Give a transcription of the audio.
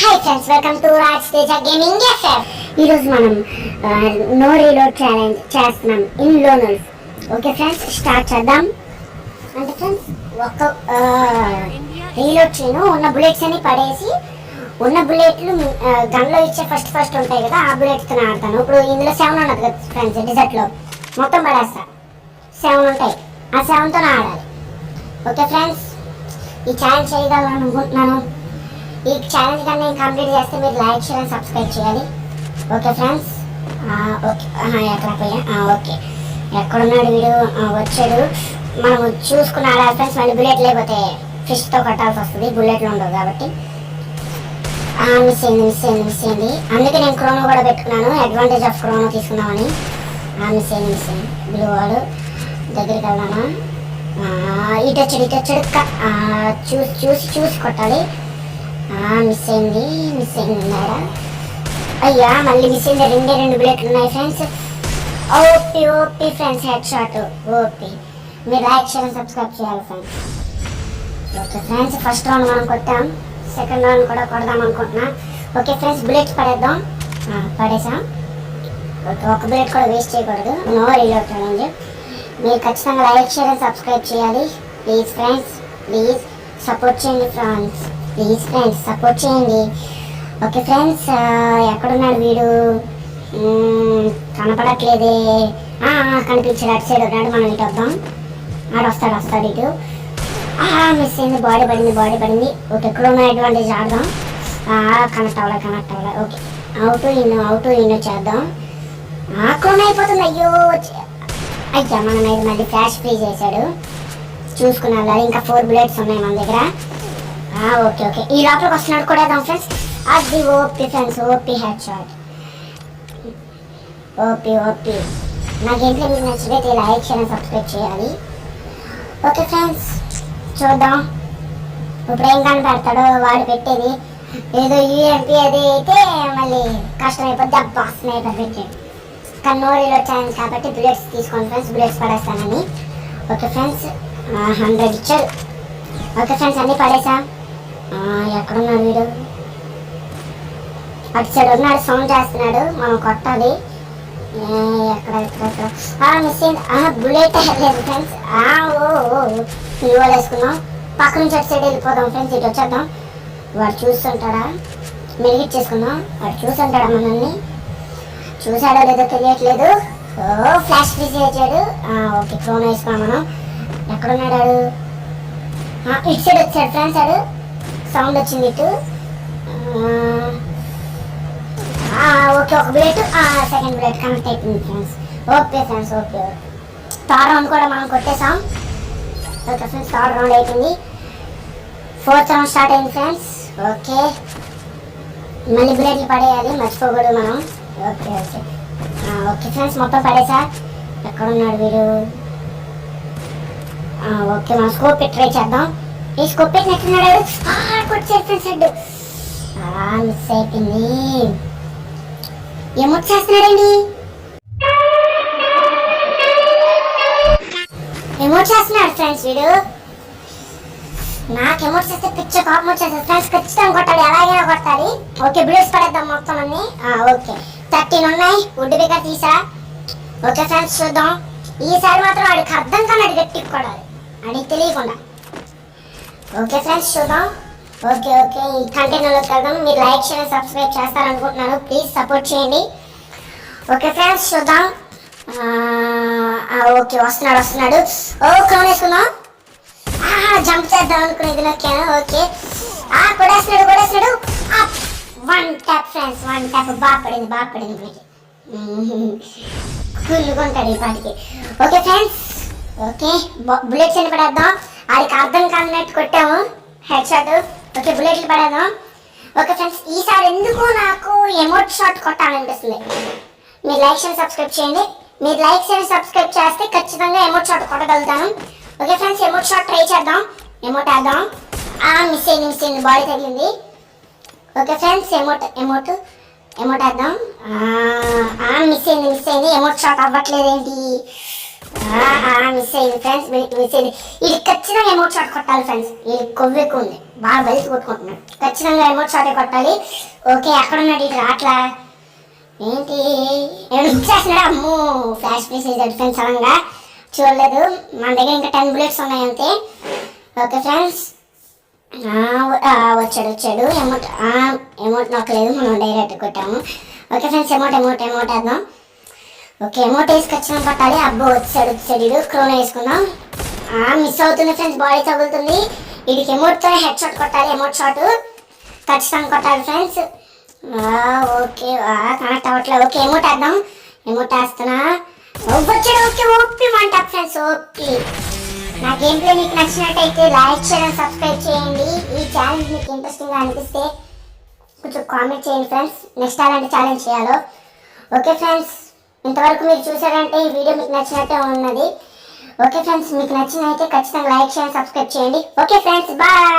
Hi friends, welcome to Raj Teja gaming FF. ఈరోజు మనం no reload challenge చేస్తున్నాం ఇన్ లోనల్స్. ఓకే ఫ్రెండ్స్, స్టార్ట్ చేద్దాం. అంటే ఫ్రెండ్స్ ఒక రీలోడ్ చేయను, ఉన్న బుల్లెట్స్ అని పడేసి ఉన్న బుల్లెట్లు గన్లో ఇచ్చే ఫస్ట్ ఉంటాయి కదా, ఆ బుల్లెట్స్తో ఆడతాను. ఇప్పుడు ఇందులో 7 ఉన్నది కదా ఫ్రెండ్స్, డిజర్ట్లో మొత్తం పడేస్తా. 7 ఉంటాయి, ఆ 7తో ఆడాలి. ఓకే ఫ్రెండ్స్, ఈ ఛాలెంజ్ చేయగలను అనుకుంటున్నాను. ఈ ఛాలెంజ్ కన్నా నేను కంప్లీట్ చేస్తే మీరు లైక్ షేర్ సబ్స్క్రైబ్ చేయాలి. ఓకే ఫ్రెండ్స్, ఓకే ఎక్కడ పోయా, ఓకే ఎక్కడున్నాడు వీడు, వచ్చాడు. మనము చూసుకుని ఆడాలి ఫ్రెండ్స్. మళ్ళీ బుల్లెట్ లేకపోతే ఫిష్తో కట్టాల్సి వస్తుంది, బుల్లెట్లు ఉండవు కాబట్టి. మిస్ అయింది. అందుకే నేను క్రోనో కూడా పెట్టుకున్నాను, అడ్వాంటేజ్ ఆఫ్ క్రోనో తీసుకుందామని. మిస్ అయింది. బ్లూ వాడు దగ్గరికి వెళ్దామా? ఇటు వచ్చాడు. చూసి కొట్టాలి. మిస్ అయింది ఉన్నారా? అయ్యా మళ్ళీ మిస్ అయింది. 2 బుల్లెట్లు ఉన్నాయి friends. OP friends, head shot OP. మీరు లైక్ షేర్ సబ్స్క్రైబ్ చేయాలి friends. Okay friends, first round మనం కొట్టాం, సెకండ్ రౌండ్ కూడా కొడదాం అనుకుంటున్నా. ఓకే ఫ్రెండ్స్, బుల్లెట్స్ పడేద్దాం. పడేసాం. ఓకే, ఒక బుల్లెట్ కూడా వేస్ట్ చేయకూడదు. No reload challenge. మీరు ఖచ్చితంగా లైక్ షేర్ సబ్స్క్రైబ్ చేయాలి. ప్లీజ్ ఫ్రెండ్స్, ప్లీజ్ సపోర్ట్ చేయండి సపోర్ట్ చేయండి. ఓకే ఫ్రెండ్స్, ఎక్కడున్నాడు వీడు? కనపడట్లేదే. కనిపించాడు, అటు సైడ్ ఉన్నాడు. మనం ఇటు వద్దాం. వస్తాడు ఇటు. మిస్ అయింది. బాడీ పడింది. ఓకే, క్రోనో అడ్వాంటేజ్ ఆడదాం. కనెక్ట్ అవ్వలే. ఓకే, అవుట్ ఇన్ చేద్దాం. క్రోనో అయిపోతుంది. అయ్యా మన మీద మళ్ళీ ఫ్లాష్ ఫ్రీ చేశాడు. చూసుకున్నాడు. ఇంకా 4 బుల్లెట్స్ ఉన్నాయి మన దగ్గర. ఓకే ఈ లోపలికి వస్తున్నాడు కూడా ఫ్రెండ్స్. అది OP friends, OP head shot. OP నా గేమ్లో మీకు నచ్చినట్లయితే లైక్ షేర్ సబ్స్క్రైబ్ చేయాలి. ఓకే ఫ్రెండ్స్, చూద్దాం ఇప్పుడు ఏం కనపెడతాడో. వాడు పెట్టేది ఏదో యూఎంపీ అది అయితే మళ్ళీ కష్టం అయిపోద్ది. అబ్బా స్నైపర్ పెట్టాడు. కానీ నో రీలోడ్ ఛాలెంజ్ కాబట్టి బుల్లెట్స్ తీసుకోండి ఫ్రెండ్స్, బుల్లెట్స్ పడేస్తానని. ఓకే ఫ్రెండ్స్, 100 ఇచ్చాడు. ఓకే ఫ్రెండ్స్, అన్నీ పడేసా. ఎక్కడున్నాడు వీడు? అటు సైడ్ ఉన్నాడు, సౌండ్ చేస్తున్నాడు. మనం కొట్టాలి. ఎక్కడ మిస్ అయింది. బుల్లెట్ లేదు ఫ్రెండ్స్. ఇవాళ వేసుకున్నాం. పక్క నుంచి అటు సైడ్ వెళ్ళిపోదాం ఫ్రెండ్స్. ఇటు వచ్చేద్దాం. వాడు చూస్తుంటాడా? మెలిగిచ్చేసుకుందాం. వాడు చూస్తుంటాడా మనల్ని? చూసాడో లేదో తెలియట్లేదు. ఫ్లాష్ ఫ్రీ చేసాడు. ఓకే, క్రోనో వేసుకున్నాం మనం. ఎక్కడున్నాడు? ఇటు సైడ్ వచ్చాడు ఫ్రెండ్స్. వాడు సౌండ్ వచ్చింది ఇటు. ఓకే, ఒక బుల్లెట్, సెకండ్ బుల్లెట్ కనెక్ట్ అయిపోయింది friends. Okay friends, okay. Third round కూడా మనం కొట్టేసాం. ఓకే ఫ్రెండ్స్, థర్డ్ రౌండ్ అయిపోయింది. 4th రౌండ్ స్టార్ట్ అయింది ఫ్రెండ్స్. ఓకే, మళ్ళీ బుల్లెట్లు పడేయాలి, మర్చిపోకూడదు మనం. ఓకే ఫ్రెండ్స్, మొత్తం పడేసా. ఎక్కడున్నాడు వీడు? ఓకే, మనం స్కోప్ పెట్టి ట్రై చేద్దాం. ఈ స్కోప్ పెట్టినట్టున్నాడు. కొట్టాడు ఫ్రెండ్స్ హెడ్. మిస్ అయిపోయింది. ఎమోట్ చేస్తున్నాడండి. ఎమోట్ చేస్తున్నాడు ఫ్రెండ్స్ వీడు. నాకు ఎమోట్ చేస్తే పిచ్చ కోపం వచ్చేస్తుంది ఫ్రెండ్స్. ఖచ్చితంగా కొట్టాలి, ఎలాగైనా కొట్టాలి. ఓకే, బుల్లెట్స్ పడేద్దాం మొత్తం అన్ని. ఓకే, 13 ఉన్నాయి. వుడ్ బిగర్ తీసా. ఓకే ఫ్రెండ్స్, చూద్దాం. ఈసారి మాత్రం వాడికి అర్థం కానీ గట్టికి కొడాలి, అడిగి తెలియకుండా. ఓకే ఫ్రెండ్స్, చూద్దాం. ఓకే ఈ కంటైనర్లోకి వెళ్దాం. మీరు లైక్ షేర్ సబ్స్క్రైబ్ చేస్తారనుకుంటున్నాను. ప్లీజ్ సపోర్ట్ చేయండి. ఓకే ఫ్రెండ్స్, చూద్దాం. ఓకే, వస్తున్నాడు. క్రౌన్ వేసుకుందాం. జంప్ చేద్దాం అనుకునేది నొక్కాను. ఓకే, కొడేస్తున్నాడు. 1 ట్యాప్ ఫ్రెండ్స్, 1 ట్యాప్. బాగా పడింది. కుళ్ళుకుంటాడు ఈ పాటికి. ఓకే ఫ్రెండ్స్, ఓకే బుల్లెట్స్ అని పడేద్దాం. ఆడికి అర్థం కానట్టు కొట్టాము హెడ్ షాట్. ఓకే, బుల్లెట్లు పడేద్దాం. ఓకే ఫ్రెండ్స్, ఈసారి ఎందుకు నాకు ఎమోట్ షాట్ కొట్టాలనిపిస్తుంది. మీరు లైక్ షేర్ సబ్స్క్రైబ్ చేయండి. మీరు లైక్ షేర్ సబ్స్క్రైబ్ చేస్తే ఖచ్చితంగా ఎమోట్ షాట్ కొట్టగలుగుతాను. Okay friends, emote shot try చేద్దాం. ఎమోట్ వేద్దాం. మిస్ అయింది. బాడీ తగిలింది. ఓకే ఫ్రెండ్స్, ఎమోట్ వేద్దాం. మిస్ అయింది. ఎమోట్ షాట్ అవ్వట్లేదు ఏంటి? మిస్ అయింది ఫ్రెండ్స్, మిస్ అయింది. ఇది ఖచ్చితంగా ఎమోట్ షాట్ కొట్టాలి ఫ్రెండ్స్. ఇది కొవ్వు ఎక్కువ ఉంది, బాగా బయట కొట్టుకుంటున్నాడు. ఖచ్చితంగా ఎమోట్ షాటే కొట్టాలి. ఓకే, ఎక్కడ ఉన్నాడు ఇటు అట్లా ఏంటి ఏమైనా ఇచ్చేస్తున్నాడు. అమ్మో ఫ్లాష్ పీస్ వేసాడు ఫ్రెండ్స్, సడన్గా చూడలేదు. మన దగ్గర ఇంకా 10 bullets ఉన్నాయి అంతే. ఓకే ఫ్రెండ్స్, వచ్చాడు ఎమోట్ నొక్కలేదు, మనం డైరెక్ట్ కొట్టాము. ఓకే ఫ్రెండ్స్, ఎమోట్ వేద్దాం. ఓకే, ఎమోట్ వేసి ఖచ్చితంగా కొట్టాలి. అబ్బో వచ్చాడు ఇడు. క్రోనా వేసుకుందాం. మిస్ అవుతుంది ఫ్రెండ్స్, బాడీ తగులుతుంది. వీడికి ఎమోట్తోనే హెడ్ షాట్ కొట్టాలి. ఎమోట్ షాట్ ఖచ్చితంగా కొట్టాలి ఫ్రెండ్స్. ఓకే కనెక్ట్ అవ్వట్లేదు. ఓకే, ఎమోట్ వేద్దాం. ఎమోట్ వేస్తున్నా. వచ్చాడు. ఓకే, ఓపి మంట ఫ్రెండ్స్, ఓపి. నా గేమ్ ప్లే మీకు నచ్చినట్టయితే లైక్ చేయడం, సబ్స్క్రైబ్ చేయండి. ఈ ఛాలెంజ్ మీకు ఇంట్రెస్టింగ్గా అనిపిస్తే కొంచెం కామెంట్ చేయండి ఫ్రెండ్స్, నెక్స్ట్ అలాంటి ఛాలెంజ్ చేయాలో. ఓకే ఫ్రెండ్స్, ఇంతవరకు మీరు చూసారంటే ఈ వీడియో మీకు నచ్చినట్టే ఉన్నది. ఓకే ఫ్రెండ్స్, మీకు నచ్చినైతే ఖచ్చితంగా లైక్ చేయండి, సబ్స్క్రైబ్ చేయండి. Okay friends, bye.